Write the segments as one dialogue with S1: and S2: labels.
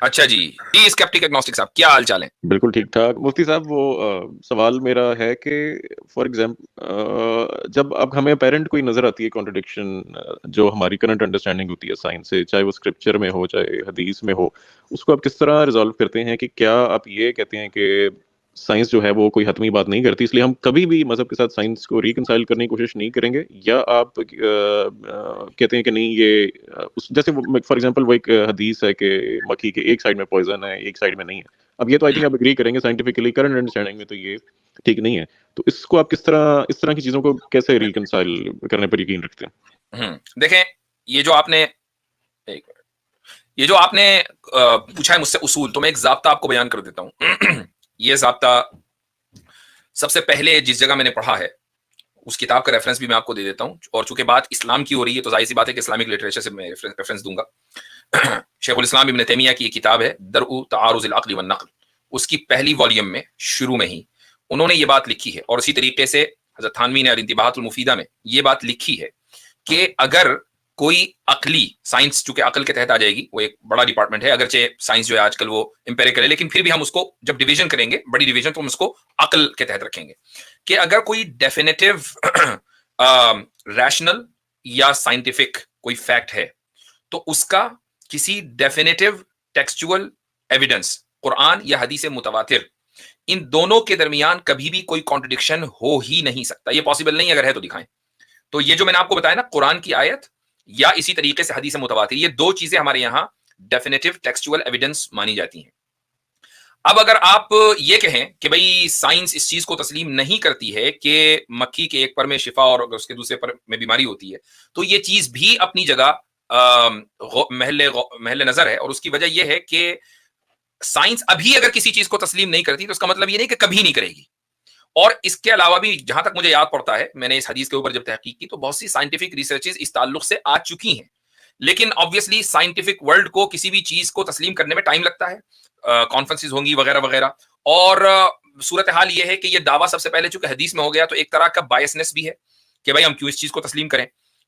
S1: اچھا جی اسکیپٹک ایگنوسٹک صاحب کیا حال چال ہے؟
S2: بالکل ٹھیک ٹھاک مفتی صاحب. وہ سوال میرا ہے کہ فار ایگزامپل جب اب ہمیں پیرنٹ کوئی نظر آتی ہے کانٹرڈکشن جو ہماری کرنٹ انڈرسٹینڈنگ ہوتی ہے سائنس سے, چاہے وہ اسکرپچر میں ہو چاہے حدیث میں ہو, اس کو آپ کس طرح ریزالو کرتے ہیں؟ کہ کیا آپ یہ کہتے ہیں کہ سائنس جو ہے وہ کوئی حتمی بات نہیں کرتی, اس لیے ہم کبھی بھی مذہب کے ساتھ سائنس کو ریکنسائل کرنے کی کوشش نہیں کریں گے, یا آپ کہتے ہیں کہ نہیں یہ جیسے فار ایگزامپل وہ ایک حدیث ہے کہ مکھی کے ایک سائڈ میں پوائزن ہے ایک سائڈ میں نہیں ہے, اب یہ تو آئی تھنک آپ اگری کریں گے سائنٹیفکلی کرنٹ انڈرسٹینڈنگ میں تو یہ ٹھیک نہیں ہے, تو اس کو آپ کس طرح کی چیزوں کو کیسے ریکنسائل کرنے پر یقین رکھتے ہیں؟
S1: دیکھیں یہ جو آپ نے پوچھا ہے مجھ سے اصول, تو میں ایک ضابطہ آپ کو بیان کر دیتا ہوں. یہ ضابطہ سب سے پہلے جس جگہ میں نے پڑھا ہے اس کتاب کا ریفرنس بھی میں آپ کو دے دیتا ہوں, اور چونکہ بات اسلام کی ہو رہی ہے تو ظاہر سی بات ہے کہ اسلامک لٹریچر سے میں ریفرنس دوں گا. شیخ الاسلام ابن تیمیہ کی یہ کتاب ہے درء تعارض العقل والنقل, اس کی پہلی والیوم میں شروع میں ہی انہوں نے یہ بات لکھی ہے, اور اسی طریقے سے حضرت تھانوی نے الانتباہات المفیدہ میں یہ بات لکھی ہے کہ اگر کوئی عقلی سائنس, چونکہ عقل کے تحت آ جائے گی, وہ ایک بڑا ڈپارٹمنٹ ہے, اگرچہ سائنس جو ہے آج کل وہ امپیریکل ہے, لیکن پھر بھی ہم اس کو جب ڈویژن کریں گے بڑی ڈویژن تو ہم اس کو عقل کے تحت رکھیں گے, کہ اگر کوئی ڈیفینیٹو ریشنل یا سائنٹیفک کوئی فیکٹ ہے تو اس کا کسی ڈیفینیٹو ٹیکسچول ایویڈنس قرآن یا حدیث متواتر ان دونوں کے درمیان کبھی بھی کوئی کانٹرڈکشن ہو ہی نہیں سکتا. یہ پاسبل نہیں, اگر ہے تو دکھائیں. تو یہ جو میں نے آپ کو بتایا نا, قرآن کی آیت یا اسی طریقے سے حدیث متواتر, یہ دو چیزیں ہمارے یہاں ڈیفینیٹو ٹیکسچول ایویڈنس مانی جاتی ہیں. اب اگر آپ یہ کہیں کہ بھئی سائنس اس چیز کو تسلیم نہیں کرتی ہے کہ مکھی کے ایک پر میں شفا اور اس کے دوسرے پر میں بیماری ہوتی ہے, تو یہ چیز بھی اپنی جگہ محل نظر ہے, اور اس کی وجہ یہ ہے کہ سائنس ابھی اگر کسی چیز کو تسلیم نہیں کرتی تو اس کا مطلب یہ نہیں کہ کبھی نہیں کرے گی. اور اس کے علاوہ بھی جہاں تک مجھے یاد پڑتا ہے, میں نے اس حدیث کے اوپر جب تحقیق کی تو بہت سی سائنٹیفک ریسرچز اس تعلق سے آ چکی ہیں, لیکن آبویسلی سائنٹیفک ورلڈ کو کسی بھی چیز کو تسلیم کرنے میں ٹائم لگتا ہے, کانفرنسز ہوں گی وغیرہ وغیرہ, اور صورتحال یہ ہے کہ یہ دعویٰ سب سے پہلے چونکہ حدیث میں ہو گیا تو ایک طرح کا بائسنس بھی ہے کہ بھائی ہم کیوں اس چیز کو تسلیم کریں.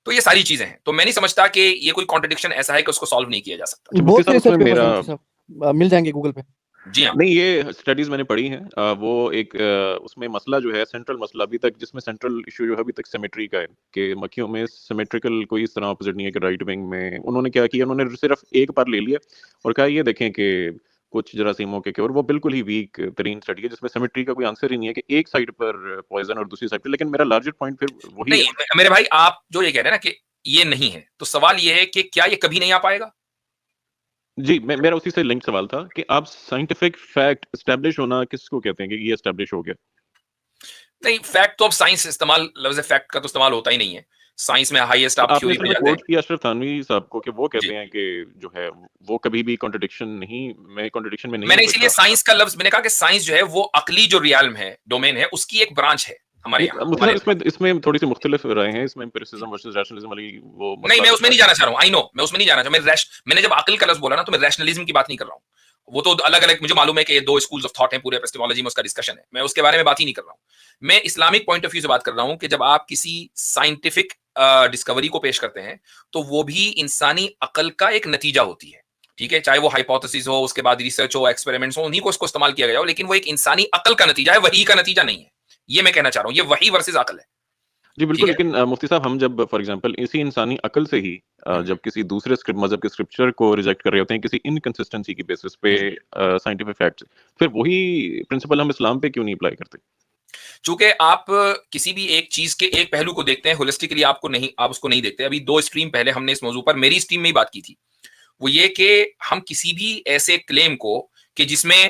S1: تو یہ ساری چیزیں ہیں, تو میں نہیں سمجھتا کہ یہ کوئی کانٹرڈکشن ایسا ہے کہ اس کو سالو نہیں کیا جا سکتا.
S3: بہت سے ریسرچ پیپرز ہیں صاحب, مل جائیں گے گوگل پہ.
S1: جی ہاں,
S2: نہیں یہ اسٹڈیز میں نے پڑھی ہیں, وہ ایک اس میں مسئلہ جو ہے سینٹرل مسئلہ ابھی تک, جس میں سینٹرل ایشو جو ہے ابھی تک سیمیٹری کا ہے, کہ مکھیوں میں سیمیٹریکل کوئی اس طرح اپوزٹ نہیں ہے کہ رائٹ ونگ میں. انہوں نے کیا کیا, انہوں نے صرف ایک پر لے لیا اور کہا یہ دیکھیں کہ کچھ جراثیموں کے, اور وہ بالکل ہی ویک ترین اسٹڈی ہے جس میں سیمیٹری کا کوئی آنسر ہی نہیں ہے کہ ایک سائڈ پر پوائزن اور دوسری سائڈ پہ. لیکن میرا لارجر پوائنٹ پھر وہی ہے.
S1: نہیں میرے بھائی, آپ جو یہ کہہ رہے ہیں نا کہ یہ نہیں ہے, تو سوال یہ ہے کہ کیا یہ کبھی نہیں آ پائے گا؟
S2: جی میرا اسی سے لنک سوال تھا کہ آپ سائنٹیفک فیکٹ اسٹیبلش ہونا کس کو کہتے ہیں کہ یہ اسٹیبلش ہو گیا؟
S1: نہیں, فیکٹ تو اب سائنس استعمال, لفظ فیکٹ کا تو استعمال ہوتا ہی نہیں ہے سائنس میں. ہائیسٹ آپ تھیوری پہ جاتے ہیں.
S2: کوٹ کیا اشرف تھانوی صاحب کو کہ وہ کہتے ہیں کہ جو ہے وہ کبھی بھی کانٹرڈکشن میں نہیں.
S1: میں نے اسی لیے سائنس کا لفظ میں نے کہا کہ سائنس جو ہے وہ عقلی جو ریالم ہے, ڈومین ہے, اس کی ایک برانچ ہے ہمارے یہاں.
S2: اس میں تھوڑی سی مختلف رائے ہیں, اس میں امپیریسزم ورسز ریشنلزم والی وہ
S1: نہیں, میں اس میں نہیں جانا چاہ رہا ہوں. آئی نو میں اس میں نہیں جانا چاہ رہا. میں نے جب عقل کا لفظ بولا نا تو میں ریشنلزم کی بات نہیں کر رہا ہوں. وہ تو الگ الگ, مجھے معلوم ہے کہ دو اسکولز آف تھاٹ ہیں پورے ایپسٹیمولوجی میں, اس کا ڈسکشن ہے, میں اس کے بارے میں بات ہی نہیں کر رہا ہوں. میں اسلامک پوائنٹ آف ویو سے بات کر رہا ہوں کہ جب آپ کسی سائنٹیفک ڈسکوری کو پیش کرتے ہیں تو وہ بھی انسانی عقل کا ایک نتیجہ ہوتی ہے, ٹھیک ہے, چاہے وہ ہائپوتھیسز ہو, اس کے بعد ریسرچ ہو, ایکسپیریمنٹس ہو, انہیں کو اس کو استعمال کیا گیا ہو, لیکن وہ ایک انسانی عقل کا نتیجہ ہے, وحی کا نتیجہ نہیں ہے. یہ میں کہنا چاہ رہا ہوں, یہ وحی ورسز عقل ہے.
S2: جی بالکل, لیکن مفتی صاحب ہم جب فار ایگزامپل اسی انسانی عقل سے ہی جب کسی دوسرے مذہب کے اسکرپچر کو ریجیکٹ کر رہے ہوتے ہیں کسی انکنسسٹنسی کی بیسس پہ سائنٹیفک فیکٹس, پھر وہی پرنسپل ہم اسلام پہ کیوں نہیں اپلائی کرتے؟
S1: چونکہ آپ کسی بھی ایک چیز کے ایک پہلو کو دیکھتے ہیں ہولسٹکلی, آپ اس کو نہیں دیکھتے. ابھی 2 اسٹریم پہلے ہم نے اس موضوع پر میری اسٹریم میں ہی بات کی تھی, وہ یہ کہ ہم کسی بھی ایسے کلیم کو کہ جس میں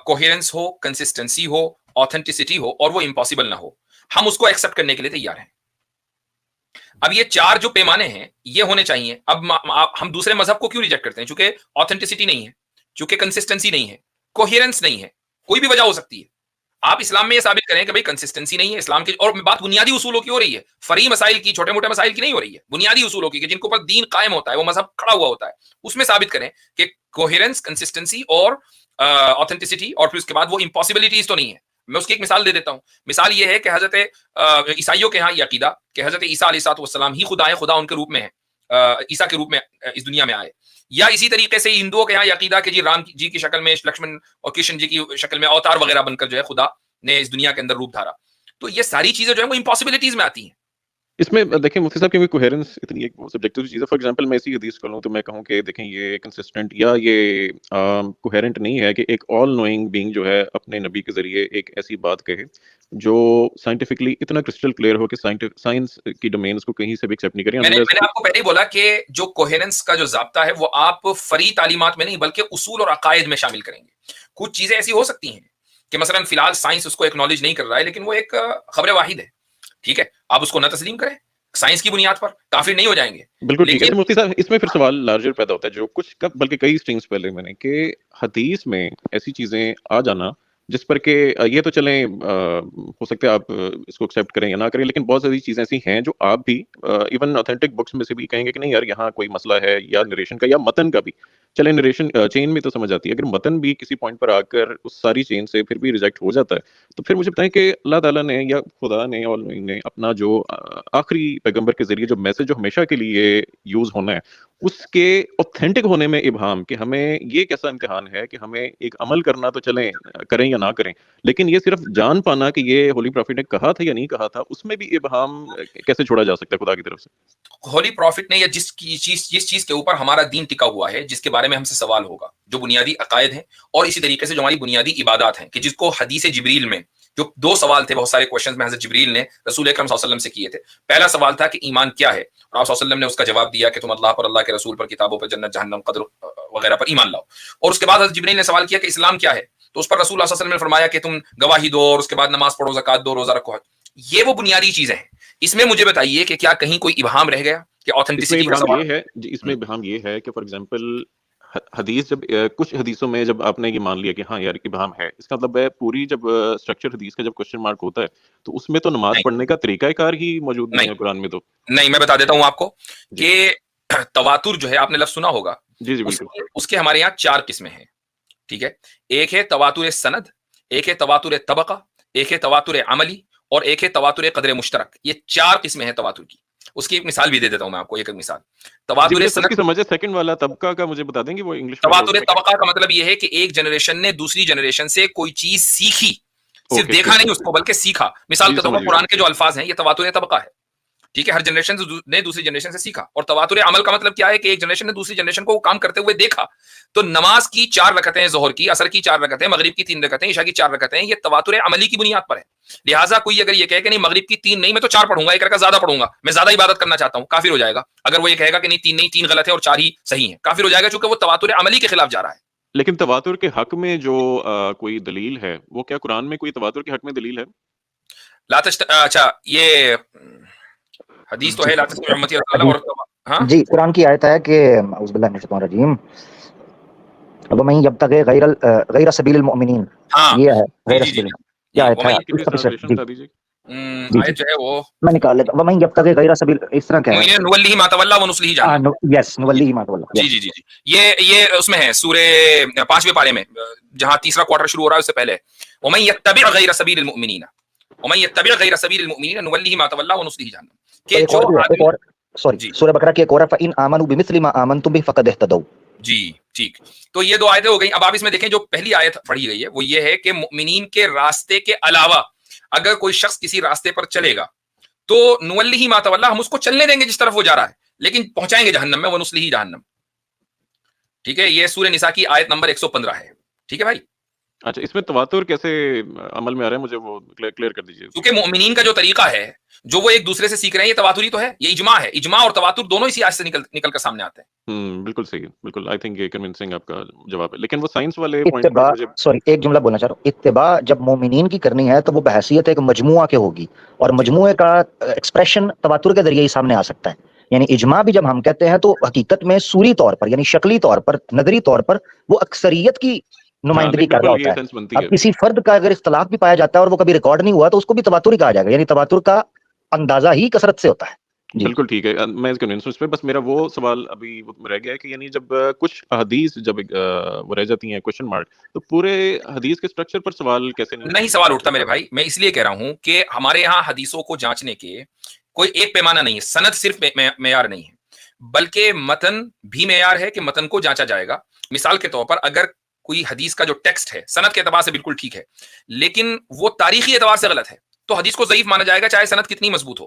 S1: کوہیرنس ہو, کنسسٹنسی ہو, آتھینٹسٹی ہو, اور وہ امپاسبل نہ ہو, ہم اس کو ایکسپٹ کرنے کے لیے تیار ہیں. اب یہ 4 جو پیمانے ہیں یہ ہونے چاہیے. اب ہم دوسرے مذہب کو کیوں ریجیکٹ کرتے ہیں؟ چونکہ آتھینٹسٹی نہیں ہے, چونکہ کنسسٹنسی نہیں ہے, کوہیرنس نہیں ہے, کوئی بھی وجہ ہو سکتی ہے. آپ اسلام میں یہ ثابت کریں کہ بھائی کنسسٹنسی نہیں ہے اسلام کی, اور بات بنیادی اصولوں کی ہو رہی ہے, فری مسائل کی, چھوٹے موٹے مسائل کی نہیں ہو رہی ہے, بنیادی اصولوں کی کہ جن کے اوپر دین قائم ہوتا ہے, وہ مذہب کھڑا ہوا ہوتا ہے, اس میں ثابت کریں کہ کوہیرنس, کنسسٹنسی اور آتھینٹسٹی, اور پھر اس کے بعد وہ امپاسبلٹیز تو نہیں ہے. میں اس کی ایک مثال دے دیتا ہوں. مثال یہ ہے کہ حضرت عیسائیوں کے ہاں یہ عقیدہ کہ حضرت عیسیٰ علیہ الصلوۃ والسلام ہی خدا ہے, خدا ان کے روپ میں ہے, عیسیٰ کے روپ میں اس دنیا میں آئے، یا اسی طریقے سے ہندوؤں کے یہاں یہ عقیدہ کہ جی رام جی کی شکل میں، لکشمن اور کرشن جی کی شکل میں اوتار وغیرہ بن کر جو ہے خدا نے اس دنیا کے اندر روپ دھارا. تو یہ ساری چیزیں جو ہے وہ امپاسبلٹیز میں آتی ہیں.
S2: اس میں دیکھیں مفتی صاحب کیونکہ کوہیرنس اتنی ایک سبجیکٹیو چیز ہے. فار ایگزامپل میں اسی حدیث کروں تو میں کہوں کہ دیکھیں یہ کنسسٹنٹ یا یہ کوہیرنٹ نہیں ہے کہ ایک آل نوئنگ بینگ جو ہے اپنے نبی کے ذریعے ایک ایسی بات کہے جو سائنٹیفکلی اتنا کرسٹل کلیئر ہو کہ سائنس کی ڈومینز کو کہیں سے بھی ایکسیپٹ نہیں کریں.
S1: میں نے آپ کو پہلے ہی بولا کہ جو کوہیرنس کا جو ضابطہ ہے وہ آپ فری تعلیمات میں نہیں بلکہ اصول اور عقائد میں شامل کریں گے. کچھ چیزیں ایسی ہو سکتی ہیں کہ مثلا فی الحال سائنس اس کو ایکنالج نہیں کر رہا ہے، لیکن وہ ایک خبر واحد ہے، ٹھیک ہے، آپ اس کو نہ تسلیم کریں، سائنس کی بنیاد پر کافر نہیں ہو جائیں گے.
S2: بالکل ٹھیک ہے مفتی صاحب. اس میں پھر سوال لارجر پیدا ہوتا ہے جو کچھ بلکہ کئی سٹرنگز پہلے میں نے کہ حدیث میں ایسی چیزیں آ جانا جس پر کہ یہ تو چلیں ہو سکتا ہے آپ اس کو ایکسیپٹ کریں یا نہ کریں، لیکن بہت ساری چیزیں ایسی ہیں جو آپ بھی ایون اوتھینٹک بکس میں سے بھی کہیں گے کہ نہیں یار یہاں کوئی مسئلہ ہے، یا نریشن کا یا متن کا بھی. چلے نریشن چین میں تو سمجھ آتی ہے، اگر متن بھی کسی پوائنٹ پر آ کر اس ساری چین سے پھر بھی ریجیکٹ ہو جاتا ہے تو پھر مجھے بتائیں کہ اللہ تعالیٰ نے یا خدا نے آل نوئنگ نے اپنا جو آخری پیغمبر کے ذریعے جو میسج جو ہمیشہ کے لیے یوز ہونا ہے اس کے اوتھینٹک ہونے میں ابہام کہ ہمیں یہ کیسا امتحان ہے کہ ہمیں ایک عمل کرنا تو چلیں کریں یا نہ کریں، لیکن یہ صرف جان پانا کہ یہ ہولی پروفٹ نے کہا تھا یا نہیں کہا تھا اس میں بھی ابہام کیسے چھوڑا جا سکتا ہے خدا کی طرف سے؟
S1: ہولی پروفٹ نے یا جس چیز کے اوپر ہمارا دین ٹکا ہوا ہے، جس کے بارے میں ہم سے سوال ہوگا، جو بنیادی عقائد ہیں اور اسی طریقے سے جو ہماری بنیادی عبادات ہیں، کہ جس کو حدیث جبریل میں جو 2 سوال تھے، بہت سارے کوشچنز میں حضرت جبریل نے رسول اکرم صلی اللہ علیہ وسلم سے کیے تھے. پہلا سوال تھا کہ ایمان کیا ہے، اور آپ صلی اللہ علیہ وسلم نے اس کا جواب دیا کہ تم اللہ پر، اللہ کے رسول پر، کتابوں پر، جنت جہنم قدر وغیرہ پر ایمان لاؤ. اور اس کے بعد حضرت جبریل نے سوال کیا کہ اسلام کیا ہے، تو اس پر رسول اللہ صلی اللہ علیہ وسلم نے فرمایا کہ تم گواہی دو اور اس کے بعد نماز پڑھو، زکات دو، روزہ رکھو. یہ وہ بنیادی چیزیں ہیں. اس میں مجھے بتائیے کہ کیا کہیں کوئی ابہام رہ گیا کہ اوتھینٹسٹی کا سوال
S2: ہے؟ اس میں ابہام یہ ہے کہ فار ایگزامپل حدیث جب کچھ حدیثوں میں جب آپ نے یہ مان لیا کہ ہاں یار ابہام ہے، اس کا مطلب ہے پوری جب اسٹرکچر حدیث کا جب کوسچن مارک ہوتا ہے تو اس میں تو نماز پڑھنے کا طریقہ کار ہی موجود نہیں ہے قرآن میں. تو نہیں،
S1: میں بتا دیتا ہوں آپ کو کہ تواتر جو ہے آپ نے لفظ سنا ہوگا.
S2: جی بالکل.
S1: اس کے ہمارے یہاں 4 قسمیں ہیں، ٹھیک ہے. ایک ہے تواتر سند، ایک ہے تواتر طبقہ، ایک ہے تواتر عملی، اور ایک ہے تواتر قدر مشترک. یہ 4 قسمیں ہیں تواتر کی. اس کی ایک مثال بھی دے دیتا ہوں میں آپ کو، ایک مثال. تواتر سند کی
S2: سمجھے سیکنڈ والا طبقہ کا مجھے بتا دیں گے وہ انگلش میں.
S1: تواتر طبقہ کا مطلب یہ ہے کہ ایک جنریشن نے دوسری جنریشن سے کوئی چیز سیکھی، صرف دیکھا نہیں اس کو بلکہ سیکھا. مثال کے طور پر قرآن کے جو الفاظ ہیں یہ تواتر طبقہ ہے، ٹھیک ہے. ہر جنریشن نے دوسری جنریشن سے سیکھا. اور تواتر عمل کا مطلب کیا ہے کہ ایک جنریشن نے دوسری جنریشن کو کام کرتے ہوئے دیکھا. تو نماز کی 4 رکعتیں، ظہر کی، عصر کی 4 رکعتیں، مغرب کی 3 رکعتیں، عشاء کی 4 رکعتیں، یہ تواتر عملی کی بنیاد پر ہے. لہٰذا کوئی اگر یہ کہے کہ نہیں مغرب کی 3 نہیں، میں تو 4 پڑھوں گا، 1 رکعت زیادہ پڑھوں گا، میں زیادہ عبادت کرنا چاہتا ہوں، کافر ہو جائے گا. اگر وہ یہ کہے گا کہ نہیں 3 نہیں، 3 غلط ہے اور 4 ہی صحیح ہیں، کافر ہو جائے گا، چونکہ وہ تواتر عملی کے خلاف جا رہا ہے.
S2: لیکن تواتر کے حق میں جو کوئی دلیل ہے وہ کیا قرآن میں کوئی تواتر کے حق میں دلیل ہے؟
S1: اچھا، یہ حدیث تو ہے لا تشتروا امتی اور
S4: جی قرآن کی آیت ہے کہ اعوذ باللہ من الشیطان الرجیم ومن یبتغی غیر سبیل المؤمنین، یہ ہے غیر سبیل، کیا آیت ہے
S1: آیت جو ہے وہ
S4: میں نکال لیتا. ومن یبتغی غیر سبیل، اس طرح کیا ہے،
S1: نولیہ ما تولی ونصلہ جہنم.
S4: یس نولیہ ما تولی.
S1: جی یہ اس میں ہے سورہ 5ویں پارے میں جہاں تیسرا کوارٹر شروع ہو رہا ہے اس سے پہلے ومن یتبع غیر سبیل المؤمنین ومن یتبع غیر سبیل المؤمنین نولیہ ما تولی ونصلہ جہنم. کہ جو
S4: سوری سورہ بقرہ کی ایک اور ہے فإن آمنوا بمثل ما آمنتم به فقد اهتدوا.
S1: جی ٹھیک. تو یہ 2 آیتیں ہو گئیں. اب آپ اس میں دیکھیں جو پہلی آیت پڑھی گئی ہے وہ یہ ہے کہ مؤمنین کے راستے کے علاوہ اگر کوئی شخص کسی راستے پر چلے گا تو نولیہ ما تولی، ہم اس کو چلنے دیں گے جس طرف وہ جا رہا ہے، لیکن پہنچائیں گے جہنم میں، ونصلہ جہنم. ٹھیک ہے. یہ سورہ نساء کی آیت نمبر 115 ہے. ٹھیک ہے بھائی.
S2: اچھا اس میں تواتر کیسے عمل میں آ رہا ہے مجھے وہ کلیئر کر دیجیے.
S1: کیونکہ مؤمنین کا جو طریقہ ہے جو وہ ایک دوسرے سے سیکھ رہے ہیں یہ تواتر ہی تو ہے، یہ اجماع ہے. اجماع اور تواتر دونوں اسی آیت سے نکل کر سامنے آتے ہیں.
S2: بالکل صحیح، بالکل. آئی تھنک یہ کنونسنگ آپ کا جواب ہے. لیکن وہ سائنس والے
S4: اتباع، سوری ایک جملہ بولنا چاہ رہا ہوں. اتباع جب مومنین کی کرنی ہے تو وہ بحیثیت ایک مجموعہ کے ہوگی، اور مجموعے کا ایکسپریشن تواتر کے ذریعے ہی سامنے آ سکتا ہے. یعنی اجماع بھی جب ہم کہتے ہیں تو حقیقت میں صوری طور پر یعنی شکلی طور پر، نظری طور پر وہ اکثریت کی نمائندگی کر رہا ہوتا ہے. اب کسی فرد کا اگر اختلاف بھی پایا جاتا ہے اور وہ کبھی ریکارڈ نہیں ہوا تو اس کو بھی تواتر ہی کہا جائے گا. یعنی تواتر کا اندازہ ہی کثرت سے ہوتا ہے.
S2: بالکل ٹھیک ہے. میں اس کنوینس پہ بس میرا وہ سوال ابھی رہ گیا ہے کہ یعنی جب کچھ حدیث جب وہ رہ جاتی ہیں کوشچن مارک تو پورے حدیث کے سٹرکچر پر سوال کیسے
S1: نہیں سوال اٹھتا میرے بھائی. میں اس لیے کہہ رہا ہوں کہ ہمارے یہاں حدیثوں کو جانچنے کے کوئی ایک پیمانہ نہیں ہے، سند صرف معیار نہیں ہے بلکہ متن بھی معیار ہے کہ متن کو جانچا جائے گا. مثال کے طور پر اگر کوئی حدیث کا جو ٹیکسٹ ہے سند کے اعتبار سے بالکل ٹھیک ہے لیکن وہ تاریخی اعتبار سے غلط ہے تو حدیث کو ضعیف مانا جائے گا چاہے سند کتنی مضبوط ہو.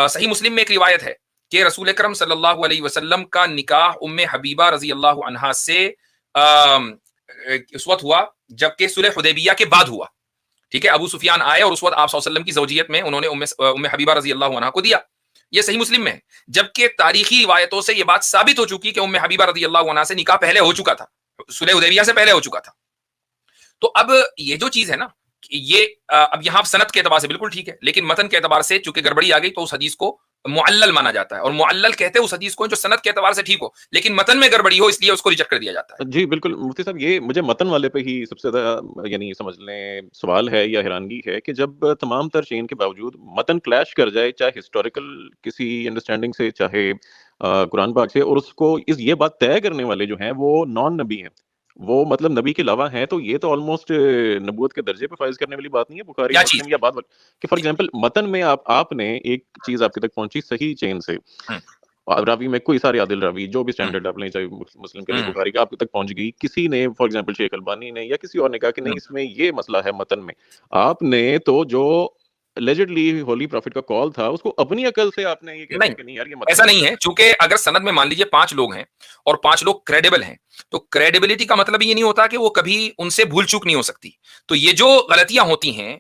S1: صحیح مسلم میں ایک روایت ہے کہ رسول اکرم صلی اللہ علیہ وسلم کا نکاح ام حبیبہ رضی اللہ عنہا سے اس وقت ہوا جبکہ صلح حدیبیہ کے بعد ہوا. ٹھیک ہے, ابو سفیان آئے اور اس وقت آپ صلی اللہ علیہ وسلم کی زوجیت میں انہوں نے ام حبیبہ رضی اللہ عنہا کو دیا. یہ صحیح مسلم میں ہے, جبکہ تاریخی روایتوں سے یہ بات ثابت ہو چکی کہ ام حبیبہ رضی اللہ عنہا سے نکاح پہلے ہو چکا تھا, صلح حدیبیہ سے پہلے ہو چکا تھا. تو اب یہ جو چیز ہے نا, یہ اب یہاں سند کے اعتبار سے بالکل ٹھیک ہے لیکن متن کے اعتبار سے چونکہ گڑبڑی آ گئی تو اس حدیث کو معلل مانا جاتا ہے, اور معلل کہتے ہیں اس حدیث کو جو سند کے اعتبار سے ٹھیک ہو لیکن متن میں گڑبڑی ہو اس لیے اس کو ریجیکٹ کر دیا جاتا ہے.
S2: جی بالکل مفتی صاحب, یہ مجھے متن والے پہ ہی سب سے زیادہ یعنی سمجھ لیں سوال ہے یا حیرانگی ہے کہ جب تمام تر چین کے باوجود متن کلیش کر جائے, چاہے ہسٹوریکل کسی انڈرسٹینڈنگ سے چاہے قرآن پاک سے, اور اس کو یہ بات طے کرنے والے جو ہیں وہ نان نبی ہیں, وہ مطلب نبی کے علاوہ ہیں, تو یہ تو آلموسٹ نبوت کے درجے پہ فائز کرنے والی بات نہیں ہے. بخاری مسلم یا بات کہ فار ایگزامپل متن میں آپ نے ایک چیز آپ کے تک پہنچی صحیح چین سے, راوی میں کوئی سارے عادل راوی جو بھی اسٹینڈرڈ آپ لیں چاہے مسلم کے لیے بخاری کا آپ تک پہنچ گئی, کسی نے فار ایگزامپل شیخ البانی نے یا کسی اور نے کہا کہ نہیں اس میں یہ مسئلہ ہے متن میں, آپ نے تو جو allegedly ہولی پروفٹ کا کال تھا اس کو اپنی عقل سے آپ نے یہ کہا کہ نہیں یار یہ
S1: ایسا نہیں ہے. چونکہ اگر سند میں مان لیجیے 5 لوگ ہیں اور 5 لوگ کریڈیبل ہیں تو کریڈیبلٹی کا مطلب یہ نہیں ہوتا کہ وہ کبھی ان سے بھول چوک نہیں ہو سکتی. تو یہ جو غلطیاں ہوتی ہیں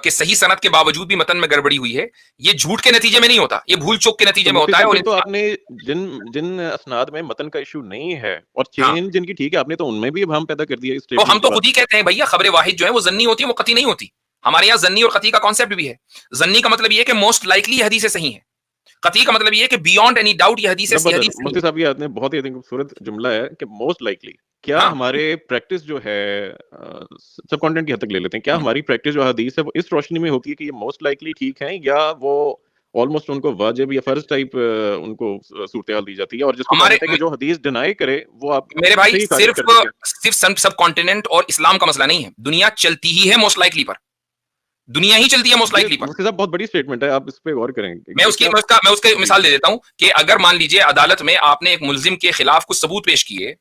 S1: کہ صحیح سند کے باوجود بھی متن میں گڑبڑی ہوئی ہے, یہ جھوٹ کے نتیجے میں نہیں ہوتا, یہ بھول چوک کے نتیجے میں ہوتا ہے. اور
S2: تو آپ نے جن اسناد میں متن کا ایشو نہیں ہے اور چین جن کی ٹھیک ہے آپ نے تو ان میں بھی ابہام پیدا کر دیا.
S1: تو ہم تو خود ہی کہتے ہیں بھیا خبر واحد جو ہے وہ ظنی ہوتی ہے, وہ قطعی نہیں ہوتی. ہمارے یہاں ظنی اور قطعی کا کانسیپٹ بھی ہے. ظنی کا مطلب یہ ہے کہ موسٹ لائکلی یہ حدیثیں صحیح ہیں, قطعی کا مطلب یہ ہے کہ بیونڈ اینی ڈاؤٹ یہ حدیث
S2: مفتی صاحب یہ آپ نے بہت ہی خوبصورت جملہ ہے کہ موسٹ لائکلی. کیا ہمارے پریکٹس جو ہے سب کانٹینٹ کی حد تک لے لیتے ہیں, کیا ہماری پریکٹس جو حدیث ہے وہ اس روشنی میں ہوتی ہے کہ یہ موسٹ لائکلی ٹھیک ہیں یا وہ آلموسٹ ان کو واجب یا فرض ٹائپ ان کو صورتحال دی جاتی ہے, اور جس کو کہتے ہیں کہ جو حدیث ڈینائی کرے وہ آپ
S1: میرے بھائی صرف سب کانٹیننٹ اور اسلام کا مسئلہ نہیں ہے, دنیا چلتی ہی ہے موسٹ لائکلی پر, دنیا ہی چلتی ہے موسٹ لائکلی پر.
S2: بہت بڑی اسٹیٹمنٹ ہے, آپ اس پہ غور کریں.
S1: میں اس کی مثال دے دیتا ہوں کہ اگر مان لیجئے عدالت میں آپ نے ایک ملزم کے خلاف کچھ ثبوت پیش کیے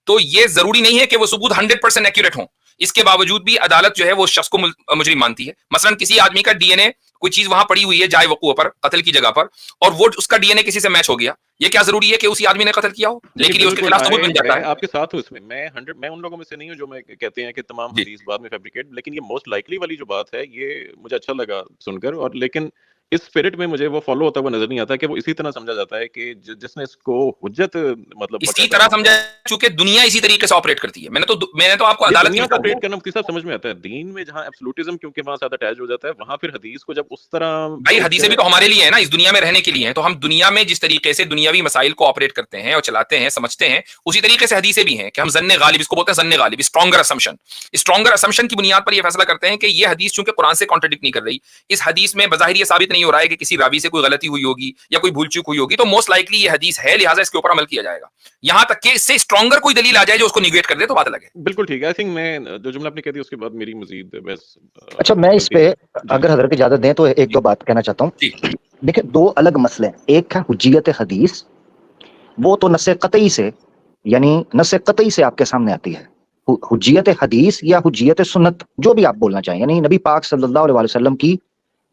S1: تو یہ ضروری نہیں ہے کہ وہ ثبوت 100% ایکوریٹ ہوں, اس کے باوجود بھی عدالت جو ہے وہ شخص کو مجرم مانتی ہے. مثلا کسی آدمی کا ڈی این اے کوئی چیز وہاں پڑی ہوئی ہے جائے وقوع پر, قتل کی جگہ پر, اور وہ اس کا ڈی این اے کسی سے میچ ہو گیا, یہ کیا ضروری ہے کہ اسی آدمی نے قتل کیا ہو, لیکن یہ اس کے خلاف ثبوت بن جاتا ہے.
S2: آپ کے ساتھ ہوں اس میں ان لوگوں میں سے نہیں ہوں جو میں کہتے ہیں کہ تمام حدیث بعد میں فیبریکیٹ, لیکن یہ موسٹ لائکلی والی جو بات ہے یہ مجھے اچھا لگا سن کر, اور لیکن اس اسپرٹ میں مجھے وہ فالو ہوتا ہوا نظر نہیں آتا کہ وہ اسی طرح سمجھا جاتا ہے کہ جس نے اس کو حجت مطلب
S1: اسی طرح سمجھا, چونکہ دنیا اسی طریقے سے آپریٹ کرتی ہے. میں نے تو آپ کو عدالت
S2: دنیا کو آپریٹ کرنا مفتی صاحب سمجھ میں آتا ہے, دین میں جہاں ایبسولوٹزم کیونکہ وہاں زیادہ اٹیچ ہو جاتا ہے وہاں پھر حدیث کو جب اس طرح
S1: بھائی حدیثیں بھی تو ہمارے لیے ہیں نا, اس دنیا میں رہنے کے لیے ہیں, تو ہم دنیا میں جس طریقے سے دنیاوی مسائل کو آپریٹ کرتے ہیں اور چلاتے ہیں سمجھتے ہیں اسی طریقے سے حدیثیں بھی ہیں کہ ہم ظن غالب, اس کو بولتے ہیں ظن غالب, اسٹرانگر اسمپشن کی بنیاد پر یہ فیصلہ کرتے ہیں کہ یہ حدیث چونکہ قرآن سے کانٹرڈکٹ نہیں کر رہی, اس حدیث میں بظاہر یہ ثابت نہیں ہو رہا ہے کہ کسی راوی سے کوئی غلطی ہوئی ہوگی یا کوئی بھول چوک ہوئی ہوگی, تو موسٹ لائکلی یہ حدیث ہے لہٰذا اس کے اوپر عمل کیا جائے گا. یہاں تک کہ اس سے اسٹرانگر کوئی دلیل آ جائے جو اس کو نیگیٹ کر دے تو بات الگ ہے.
S2: بالکل ٹھیک ہے. آئی تھنک میں جو جملہ آپ نے کہہ دیا اس کے بعد میری مزید بس
S4: اچھا میں اس پہ اگر حضرت اجازت دیں تو ایک دو بات کہنا چاہتا ہوں. دیکھیں دو الگ مسئلے ہیں, ایک ہے حجیت حدیث, وہ تو نص قطعی سے یعنی نص قطعی سے آپ کے سامنے آتی ہے. حجیت حدیث یا حجیت سنت جو بھی آپ بولنا چاہیں, یعنی نبی پاک صلی اللہ علیہ وسلم کی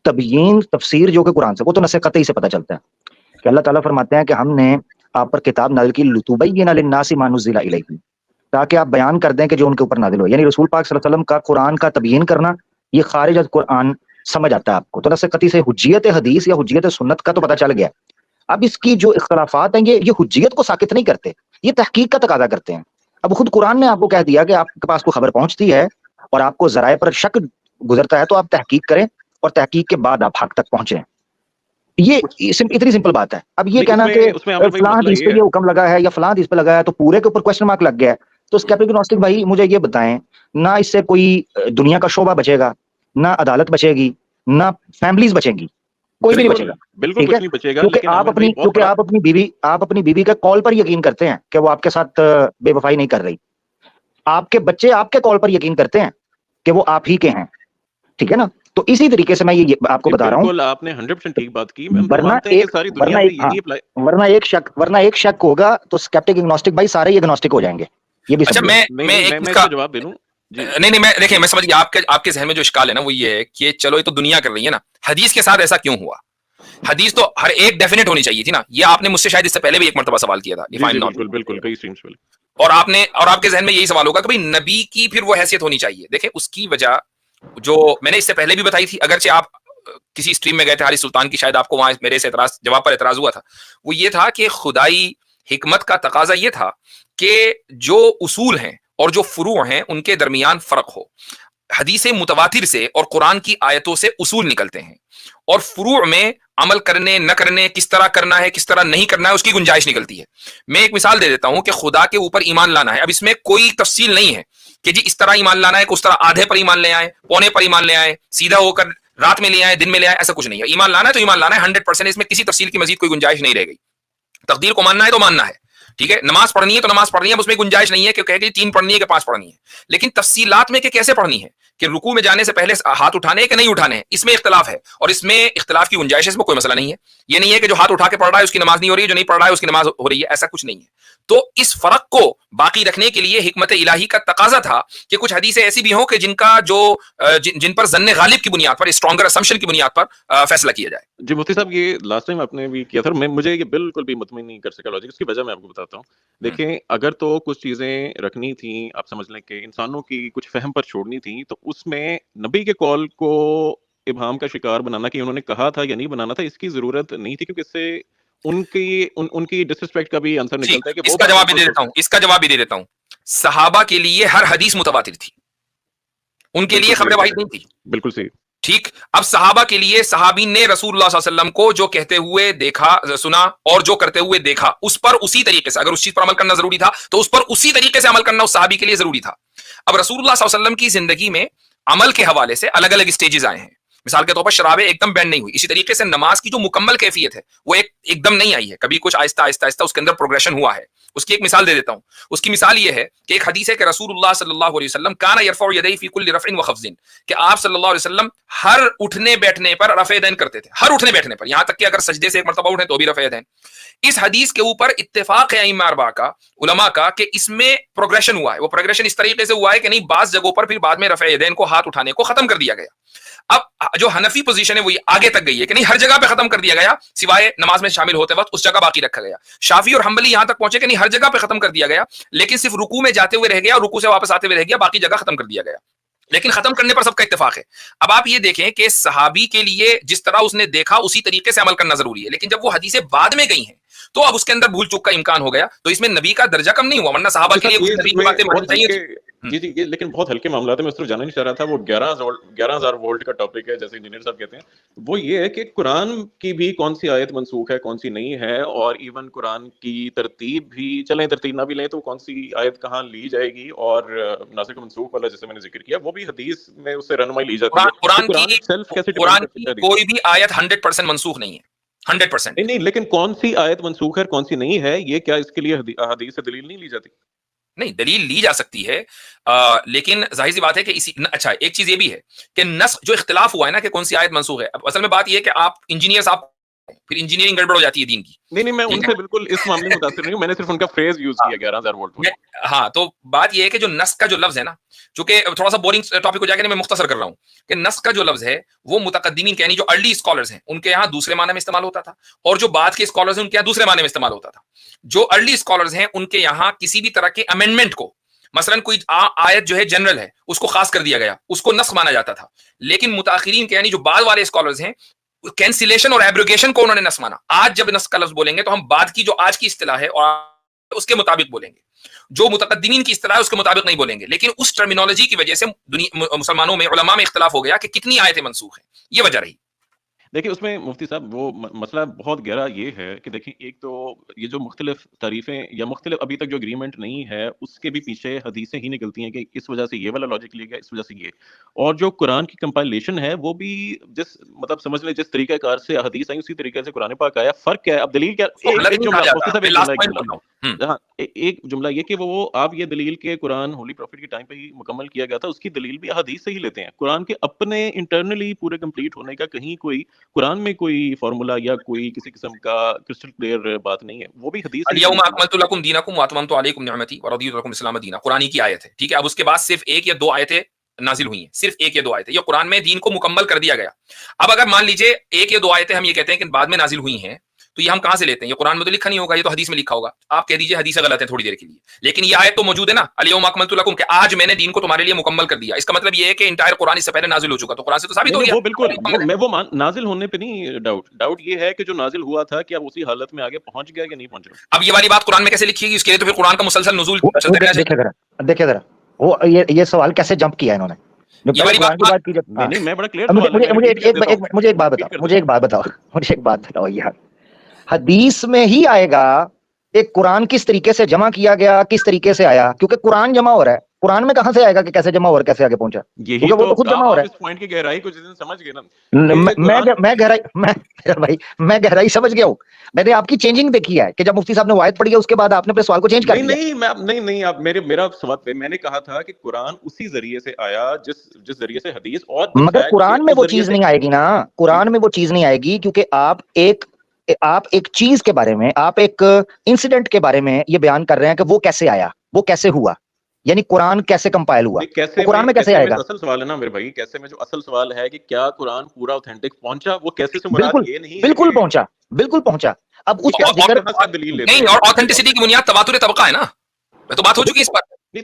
S4: تبیین تفسیر جو کہ قرآن سے, وہ تو نص قطعی سے پتہ چلتا ہے کہ اللہ تعالیٰ فرماتے ہیں کہ ہم نے آپ پر کتاب نازل کی لتبین للناس ما نزل الیہم, تاکہ آپ بیان کر دیں کہ جو ان کے اوپر نازل ہو. یعنی رسول پاک صلی اللہ علیہ وسلم کا قرآن کا تبیین کرنا یہ خارج از قرآن سمجھ آتا ہے آپ کو. تو نص قطعی سے حجیت حدیث یا حجیت سنت کا تو پتہ چل گیا. اب اس کی جو اختلافات ہیں یہ حجیت کو ساکت نہیں کرتے, یہ تحقیق کا تقاضا کرتے ہیں. اب خود قرآن نے آپ کو کہہ دیا کہ آپ کے پاس کوئی خبر پہنچتی ہے اور آپ کو ذرائع پر شک گزرتا ہے تو آپ تحقیق کریں اور تحقیق کے بعد آپ حق تک پہنچیں. یہ اتنی سمپل بات ہے. اب یہ کہنا کہ فلاں حدیث پہ یہ حکم لگا ہے یا فلاں حدیث پہ لگا ہے تو پورے کے اوپر کوسچن مارک لگ گیا ہے, تو اسکیپٹک گنوسٹک بھائی مجھے یہ بتائیں, نہ اس سے کوئی دنیا کا شعبہ بچے گا, نہ عدالت بچے گی, نہ فیملیز بچیں گی, کوئی بھی نہیں بچے گا.
S2: بالکل کچھ نہیں بچے گا,
S4: کیونکہ آپ اپنی بیوی کے کال پر یقین کرتے ہیں کہ وہ آپ کے ساتھ بے وفائی نہیں کر رہی. آپ کے بچے آپ کے کال پر یقین کرتے ہیں کہ وہ آپ ہی کے ہیں, ٹھیک ہے نا. تو اسی طریقے سے میں یہ آپ کو بتا رہا ہوں,
S2: بالکل آپ نے 100% ٹھیک بات کی.
S4: ورنہ ایک شک ہوگا تو اسکیپٹک اگنوسٹک بھائی سارے اگنوسٹک ہو جائیں گے. یہ بھی
S1: اچھا
S2: میں جواب دے دوں.
S1: نہیں میں دیکھیں میں سمجھ گیا آپ کے ذہن میں جو اشکال ہے نا وہ یہ ہے کہ چلو یہ تو دنیا کر رہی ہے نا, حدیث کے ساتھ ایسا کیوں ہوا؟ حدیث تو ہر ایک ڈیفینیٹ ہونی چاہیے تھی نا. یہ آپ نے مجھ سے شاید اس سے پہلے بھی ایک مرتبہ سوال کیا تھا.
S2: بالکل کئی اسٹریمز پہ.
S1: اور آپ کے ذہن میں یہی سوال ہوگا کہ بھائی نبی کی پھر وہ حیثیت ہونی چاہیے. دیکھیں اس کی وجہ جو میں نے اس سے پہلے بھی بتائی تھی, اگرچہ آپ کسی اسٹریم میں گئے تھے حارث سلطان کی, شاید آپ کو وہاں میرے سے جواب پر اعتراض ہوا تھا. وہ یہ تھا کہ خدائی حکمت کا تقاضا یہ تھا کہ جو اصول ہیں اور جو فروع ہیں ان کے درمیان فرق ہو. حدیث متواتر سے اور قرآن کی آیتوں سے اصول نکلتے ہیں, اور فروع میں عمل کرنے نہ کرنے, کس طرح کرنا ہے کس طرح نہیں کرنا ہے, اس کی گنجائش نکلتی ہے. میں ایک مثال دے دیتا ہوں کہ خدا کے اوپر ایمان لانا ہے. اب اس میں کوئی تفصیل نہیں ہے کہ جی اس طرح ایمان لانا ہے کہ اس طرح آدھے پر ایمان لے آئے, پونے پر ایمان لے آئے, سیدھا ہو کر رات میں لے آئے, دن میں لے آئے, ایسا کچھ نہیں ہے. ایمان لانا ہے تو ایمان لانا ہے 100%. اس میں کسی تفصیل کی مزید کوئی گنجائش نہیں رہ گئی. تقدیر کو ماننا ہے تو ماننا ہے, ٹھیک ہے. نماز پڑھنی ہے تو نماز پڑھنی ہے, اس میں گنجائش نہیں ہے کہ کہے کہ 3 پڑھنی ہے کہ 5 پڑھنی ہے. لیکن تفصیلات میں کہ کیسے پڑھنی ہے, کہ رکوع میں جانے سے پہلے ہاتھ اٹھانے کہ نہیں اٹھانے ہیں, اس میں اختلاف ہے. اور اس میں اختلاف کی گنجائش ہے, اس میں کوئی مسئلہ نہیں ہے. یہ نہیں ہے کہ جو ہاتھ اٹھا کے پڑھ رہا ہے اس کی نماز نہیں ہو رہی ہے, جو نہیں پڑھ رہا ہے اس کی نماز ہو رہی ہے, ایسا کچھ نہیں ہے. تو اس فرق کو باقی رکھنے کے لیے حکمت الہی کا تقاضا تھا کہ کچھ حدیثیں ایسی بھی ہوں کہ جن پر ظن غالب کی بنیاد پر, اسٹرانگر اسمپشن کی بنیاد پر فیصلہ کیا جائے.
S2: جی مفتی صاحب, یہ لاسٹ ٹائم آپ نے بھی کیا تھا, مجھے یہ بالکل بھی مطمئن نہیں کر سکا لاجک. اس کی وجہ میں آپ کو بتاتا ہوں. دیکھیں اگر تو کچھ چیزیں رکھنی تھیں, آپ سمجھ لیں کہ انسانوں کی کچھ فہم پر چھوڑنی تھیں, تو اس میں نبی کے قول کو ابہام کا شکار بنانا کہ انہوں نے کہا تھا یا نہیں بنانا تھا, اس کی ضرورت نہیں تھی, کیونکہ اس سے ان کی ڈسرسپیکٹ کا بھی آنسر نکلتا ہے. کہ
S1: اس کا جواب بھی دے دیتا ہوں. صحابہ کے لیے ہر حدیث متواتر تھی, ان کے لیے خبر واحد نہیں تھی.
S2: بالکل صحیح.
S1: ٹھیک. اب صحابہ کے لیے صحابی نے رسول اللہ صلی اللہ علیہ وسلم کو جو کہتے ہوئے دیکھا سنا اور جو کرتے ہوئے دیکھا, اس پر اسی طریقے سے, اگر اس چیز پر عمل کرنا ضروری تھا تو اس پر اسی طریقے سے عمل کرنا اس صحابی کے لیے ضروری تھا. اب رسول اللہ صلی اللہ علیہ وسلم کی زندگی میں عمل کے حوالے سے الگ الگ اسٹیجز آئے ہیں. مثال کے طور پر شرابیں ایک دم بینڈ نہیں ہوئی. اسی طریقے سے نماز کی جو مکمل کیفیت ہے وہ ایک دم نہیں آئی ہے, کبھی کچھ آہستہ آہستہ آہستہ اس کے اندر پروگریشن ہوا ہے. اس کی ایک مثال دے دیتا ہوں. اس کی مثال یہ ہے کہ ایک حدیث ہے کہ رسول اللہ صلی اللہ علیہ وسلم کان یرفع یدیہ فی کل رفع و خفض, کہ آپ صلی اللہ علیہ وسلم ہر اٹھنے بیٹھنے پر رفع یدین کرتے تھے, ہر اٹھنے بیٹھنے پر, یہاں تک کہ اگر سجدے سے ایک مرتبہ اٹھیں تو بھی رفع یدین. اس حدیث کے اوپر اتفاق ہے ائمہ اربعہ کا, علماء کا, کہ اس میں پروگریشن ہوا ہے. وہ پروگریشن اس طریقے سے ہوا ہے کہ نہیں, بعض جگہوں پر پھر بعد میں رفع یدین کو, ہاتھ اٹھانے کو ختم کر دیا گیا. اب جو حنفی پوزیشن ہے وہ آگے تک گئی ہے کہ نہیں, ہر جگہ پہ ختم کر دیا گیا سوائے نماز میں شامل ہوتے وقت, اس جگہ باقی رکھا گیا. شافعی اور حنبلی یہاں تک پہنچے کہ نہیں, ہر جگہ پہ ختم کر دیا گیا, لیکن صرف رکوع میں جاتے ہوئے رہ گیا اور رکوع سے واپس آتے ہوئے رہ گیا, باقی جگہ ختم کر دیا گیا. لیکن ختم کرنے پر سب کا اتفاق ہے. اب آپ یہ دیکھیں کہ صحابی کے لیے جس طرح اس نے دیکھا اسی طریقے سے عمل کرنا ضروری ہے, لیکن جب وہ حدیثیں بعد میں گئی ہیں تو اب اس کے اندر بھول چوک کا امکان ہو گیا, تو اس میں نبی کا درجہ کم نہیں ہوا, ورنہ صحابہ کے لیے کچھ باتیں ماننی چاہیے.
S2: جی یہ لیکن بہت ہلکے معاملات ہیں, میں اس طرف جانا نہیں چاہ رہا تھا. وہ 11,000 وولٹ کا ٹاپک ہے, جیسے انجینئر صاحب کہتے ہیں. وہ یہ ہے کہ قرآن کی بھی کون سی آیت منسوخ ہے, کون سی نہیں ہے, اور ایون قرآن کی ترتیب بھی, چلیں ترتیب نہ بھی لیں تو کون سی آیت کہاں لی جائے گی, اور ناسخ منسوخ والا جیسے میں نے ذکر کیا وہ بھی حدیث میں اس سے رہنمائی لی جاتی ہے.
S1: قرآن کی کوئی بھی آیت 100% منسوخ نہیں ہے, 100%
S2: نہیں, لیکن کون سی آیت منسوخ ہے کون سی نہیں ہے, یہ کیا اس کے لیے حدیث سے دلیل نہیں لی جاتی؟
S1: نہیں, دلیل لی جا سکتی ہے, لیکن ظاہر سی بات ہے کہ اچھا ایک چیز یہ بھی ہے کہ نسخ جو اختلاف ہوا ہے نا کہ کون سی آیت منسوخ ہے, اب اصل میں بات یہ ہے کہ آپ انجینئر صاحب پھر انجینئرنگ گڑبڑ ہو جاتی ہے دین کی.
S2: نہیں میں ان سے بالکل اس معاملے میں متاثر نہیں ہوں, میں نے صرف ان کا فریز یوز کیا 11,000 وولٹ.
S1: ہاں, تو بات یہ ہے کہ جو نسخ کا جو لفظ ہے نا, چونکہ تھوڑا سا بورنگ ٹاپک ہو جائے گا, میں مختصر کر رہا ہوں کہ نسخ کا جو لفظ ہے وہ متقدمین یعنی جو ارلی اسکالرز ہیں ان کے یہاں دوسرے معنی میں استعمال ہوتا تھا, اور جو بعد کے اسکالرز ہیں ان کے یہاں دوسرے معنی میں استعمال ہوتا تھا. جو ارلی اسکالرز ہیں ان کے یہاں کسی بھی طرح کے امینڈمنٹ کو, مثلا کوئی آیت جو ہے جنرل ہے اس کو خاص کر دیا گیا, اس کو نسخ مانا جاتا تھا. لیکن متاخرین کے یعنی جو بعد والے اسکالرز ہیں, کینسلیشن اور ایبروگیشن کو انہوں نے نسخ مانا. آج جب نسخ کا لفظ بولیں گے تو ہم بعد کی جو آج کی اصطلاح ہے اور اس کے مطابق بولیں گے, جو متقدمین کی اصطلاح ہے اس کے مطابق نہیں بولیں گے. لیکن اس ٹرمینالوجی کی وجہ سے مسلمانوں میں, علماء میں اختلاف ہو گیا کہ کتنی آیتیں منسوخ ہیں, یہ وجہ رہی.
S2: دیکھیں اس میں مفتی صاحب وہ مسئلہ بہت گہرا یہ ہے کہ دیکھیں ایک تو یہ جو مختلف تعریفیں یا مختلف ابھی تک جو اگریمنٹ نہیں ہے اس کے بھی پیچھے حدیثیں ہی نکلتی ہیں کہ اس وجہ سے یہ والا لاجک لیا گیا، اس وجہ سے یہ، اور جو قرآن کی کمپائلیشن ہے وہ بھی جس مطلب سمجھ لیں جس طریقہ کار سے حدیث آئی اسی طریقے سے قرآن پاک آیا. فرق کیا ہے اب دلیل کیا؟ ایک جملہ مفتی صاحب، ایک جملہ یہ کہ وہ آپ یہ دلیل کہ قرآن ہولی پروفٹ کے ٹائم پہ ہی مکمل کیا گیا تھا، اس کی دلیل بھی حدیث سے ہی لیتے ہیں. قرآن کے اپنے انٹرنلی پورے کمپلیٹ ہونے کا کہیں کوئی قرآن میں کوئی فارمولا یا کوئی کسی قسم کا کرسٹل کلیئر بات نہیں ہے، وہ بھی حدیث سے.
S1: الیوم اکملت لکم دینکم واتممت علیکم نعمتی ورضیت لکم الاسلام دینا، قرآن کی آیت ہے، ٹھیک ہے. اب اس کے بعد صرف ایک یا دو آیتیں نازل ہوئی ہیں، صرف ایک یا دو آیتیں، یہ قرآن میں دین کو مکمل کر دیا گیا. اب اگر مان لیجئے ایک یا دو آیتیں ہم یہ کہتے ہیں کہ بعد میں نازل ہوئی ہیں، تو یہ ہم کہاں سے لیتے ہیں؟ یہ قرآن میں تو لکھا نہیں ہوگا، یہ تو حدیث میں لکھا ہوگا. آپ کہہ دیجئے حدیث غلط ہے تھوڑی دیر کے لیے، لیکن یہ آیت تو موجود ہے نا، الیوم اکملت لکم، کہ آج میں نے دین کو تمہارے لیے مکمل کر دیا. اس کا مطلب یہ ہے کہ انٹائر قرآن اس سے پہلے نازل ہو چکا، تو قرآن سے تو ثابت ہو گیا.
S2: وہ بالکل میں وہ نازل ہونے پہ نہیں ڈاؤٹ یہ ہے کہ جو نازل ہوا تھا کیا اسی حالت میں آگے پہنچ گیا یا نہیں پہنچ رہا.
S1: اب یہ والی بات قرآن میں کیسے لکھی گی؟ اس کے لیے تو پھر قرآن کا مسلسل نزول
S4: دیکھیں ذرا وہ یہ سوال کیسے جمپ کیا انہوں نے.
S2: میں بڑا کلیئر.
S4: مجھے ایک بات بتاؤ یار، حدیث میں ہی آئے گا ایک قرآن کس طریقے سے جمع کیا گیا، کس طریقے سے آیا، کیونکہ قرآن جمع ہو رہا ہے. قرآن میں کہاں سے آئے گا کہ کیسے جمع ہو رہا ہے، کیسے آگے پہنچا؟
S2: یہی تو خود جمع ہو رہا ہے. اس پوائنٹ کی گہرائی کو جس دن سمجھ گئے نا،
S4: میں گہرائی سمجھ گیا ہوں. میں نے آپ کی چینجنگ دیکھی ہے کہ جب مفتی صاحب نے آیت پڑھی ہے اس کے بعد آپ نے اپنے سوال کو چینج کر دیا.
S2: نہیں آپ میرا سوال پہ میں نے کہا تھا کہ قرآن اسی ذریعے سے آیا جس ذریعے سے حدیث، اور
S4: مگر قرآن میں وہ چیز نہیں آئے گی نا، قرآن میں وہ چیز نہیں آئے گی، کیونکہ آپ ایک چیز کے بارے میں، آپ ایک انسیڈنٹ کے بارے میں یہ بیان کر رہے ہیں کہ وہ کیسے آیا، وہ کیسے ہوا، یعنی قرآن کیسے کمپائل ہوا. قرآن میں کیسے آئے گا؟
S2: اصل سوال ہے نا میرے بھائی، کیسے میں جو اصل سوال ہے کہ کیا قرآن پورا اوتھینٹک پہنچا، وہ کیسے سے مراد یہ نہیں.
S4: بالکل پہنچا. اب اس کا
S2: دلیل
S1: نہیں، اور اوتھینٹسٹی کی بنیاد تواتر طبقہ ہے نا، میں تو بات ہو چکی اس پر.
S4: اس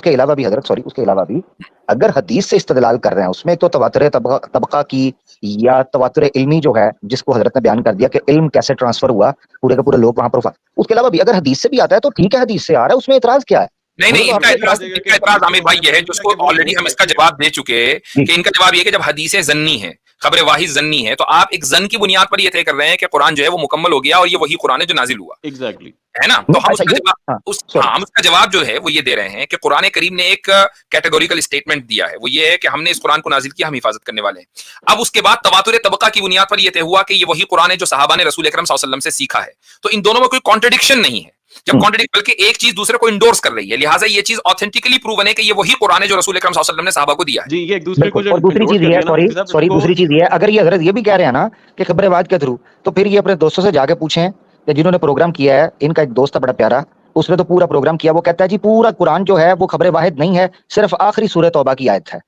S4: کے علاوہ بھی اگر حدیث سے استدلال کر رہے ہیں، اس میں تو تواتر طبقہ کی یا تواتر علمی جو ہے جس کو حضرت نے بیان کر دیا کہ علم کیسے ٹرانسفر ہوا پورے کا پورے لوگ وہاں پر، اس کے علاوہ بھی اگر حدیث سے بھی آتا ہے تو ٹھیک ہے، حدیث سے آ رہا ہے، اس میں اعتراض کیا ہے؟
S1: نہیں ان کا اعتراض عامر بھائی یہ ہے جس کو آلریڈی ہم اس کا جواب دے چکے کہ ان کا جواب یہ کہ جب حدیث ظنی ہے، خبر واحد ظنی ہے، تو آپ ایک ظن کی بنیاد پر یہ طے کر رہے ہیں کہ قرآن جو ہے وہ مکمل ہو گیا اور یہ وہی قرآن ہے جو نازل ہوا.
S2: ایگزیکٹلی
S1: ہے نا. تو ہم اس کا جواب جو ہے وہ یہ دے رہے ہیں کہ قرآن کریم نے ایک کیٹیگوریکل اسٹیٹمنٹ دیا ہے، وہ یہ ہے کہ ہم نے اس قرآن کو نازل کیا، ہم حفاظت کرنے والے ہیں. اب اس کے بعد تواتر طبقہ کی بنیاد پر یہ طے ہوا کہ یہ وہی قرآن ہے جو صحابہ نے رسول اکرم صلی اللہ علیہ وسلم سے سیکھا ہے. تو ان دونوں میں کوئی کانٹرڈکشن نہیں ہے، جب بلکہ ایک چیز دوسرے کو انڈورس کر رہی ہے، لہٰذا یہ چیز آتھینٹیکلی پروون ہے کہ یہ وہی قرآن ہے جو رسول اکرم صلی اللہ علیہ وسلم نے صحابہ کو دیا ہے.
S2: جی یہ ایک دوسرے کو.
S4: اور دوسری چیز یہ ہے، دوسری چیز یہ ہے، اگر یہ حضرت یہ بھی کہہ رہے ہیں نا کہ خبر واحد کے تھرو، تو پھر یہ اپنے دوستوں سے جا کے پوچھیں کہ جنہوں نے پروگرام کیا ہے. ان کا ایک دوست ہے بڑا پیارا، اس نے تو پورا پروگرام کیا، وہ کہتا ہے جی پورا قرآن جو ہے وہ خبر واحد نہیں ہے، صرف آخری سورہ توبہ کی آیت ہے.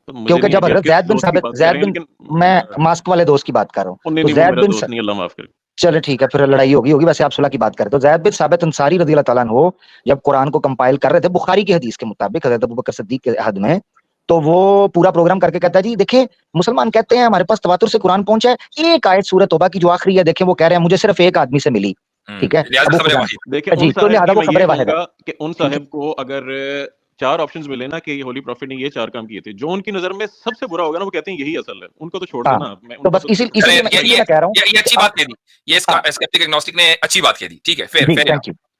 S4: کیونکہ جب حضرت زید بن میں ماسک والے دوست کی بات کر رہا ہوں، زید بن چلے ٹھیک ہے پھر لڑائی ہوگی ویسے آپ صلح کی بات کریں تو زید بن ثابت انصاری رضی اللہ تعالیٰ عنہ جب قرآن کو کمپائل کر رہے تھے بخاری کی حدیث کے مطابق حضرت ابوبکر صدیق کے عہد میں، تو وہ پورا پروگرام کر کے کہتا ہے جی دیکھیں مسلمان کہتے ہیں ہمارے پاس تواتر سے قرآن پہنچا ہے، ایک آیت سورہ توبہ کی جو آخری ہے دیکھیں وہ کہہ رہے ہیں مجھے صرف ایک آدمی سے ملی. ٹھیک ہے،
S2: دیکھیں کہ ان صاحب کو اگر 4 آپشنز ملے نا کہ ہولی پروفٹ نے یہ 4 کام کیے تھے، جو ان کی نظر میں سب سے برا ہوگا نا وہ کہتے ہیں یہی اصل ہے، ان کو تو چھوڑ دینا.
S4: تو بس اسی لیے میں کہہ رہا ہوں
S1: یہ اچھی بات کہہ دی، یہ اسکیپٹک ایگنوسٹک نے اچھی بات کہہ دی. ٹھیک ہے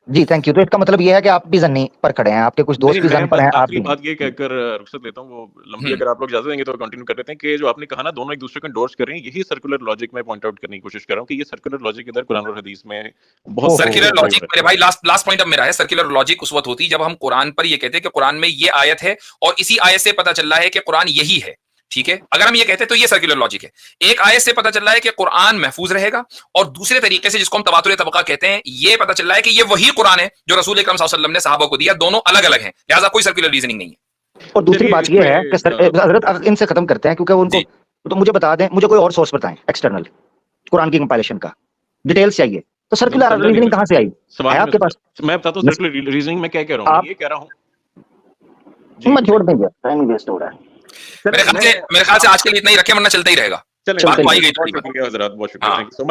S4: جی تھینک یو. تو اس کا مطلب یہ ہے کہ آپ بھی زنی پر کھڑے ہیں، آپ کے کچھ دوست بھی زن پر ہیں. آپ
S2: کی بات یہ کہہ کر رخصت لیتا ہوں، وہ لمبی اگر آپ لوگ اجازت دیں گے تو کنٹینیو کر لیتے ہیں کہ جو آپ نے کہا نا دونوں ایک دوسرے کو انڈورس کر رہے ہیں، یہی سرکولر لاجک میں پوائنٹ آؤٹ کرنے کی کوشش کر رہا ہوں کہ یہ سرکولر لاجک ادھر قرآن اور حدیث میں بہت
S1: سرکولر لاجک. میرے بھائی لاسٹ پوائنٹ اب میرا ہے، سرکولر لاجک اس وقت ہوتی جب ہم قرآن پر یہ کہتے ہیں کہ قرآن میں یہ آیت ہے اور اسی آیت سے پتہ چل رہا ہے کہ قرآن یہی ہے. ٹھیک ہے، اگر ہم یہ کہتے ہیں تو یہ سرکولر لاجک ہے. ایک آیت سے پتہ چل رہا ہے کہ قرآن محفوظ رہے گا، اور دوسرے طریقے سے جس کو ہم تواتر طبقہ کہتے ہیں یہ پتہ چل رہا ہے کہ یہ وہی قرآن ہے جو رسول اکرم صلی اللہ علیہ وسلم نے صحابہ کو دیا. دونوں الگ الگ ہیں، لہٰذا کوئی سرکولر ریزننگ نہیں ہے.
S4: اور دوسری بات یہ ہے کہ حضرت ان سے ختم کرتے ہیں کیونکہ ان کو تو مجھے بتا دیں، مجھے کوئی اور سورس بتائیں ایکسٹرنل قرآن کی کمپائلیشن کا ڈیٹیلز چاہیے. تو سرکولر ریزننگ کہاں سے آئی ہے آپ کے پاس؟
S2: میں بتاتا ہوں سرکولر ریزننگ میں کیا کہہ رہا ہوں. یہ کہہ رہا ہوں
S4: میں چھوڑ دیں گے، ٹائم ویسٹ ہو رہا ہے.
S1: میرے خیال سے آج کے لیے اتنا ہی رکھیں ورنہ چلتا ہی رہے گا.
S2: چلیں حضرات، بہت شکریہ.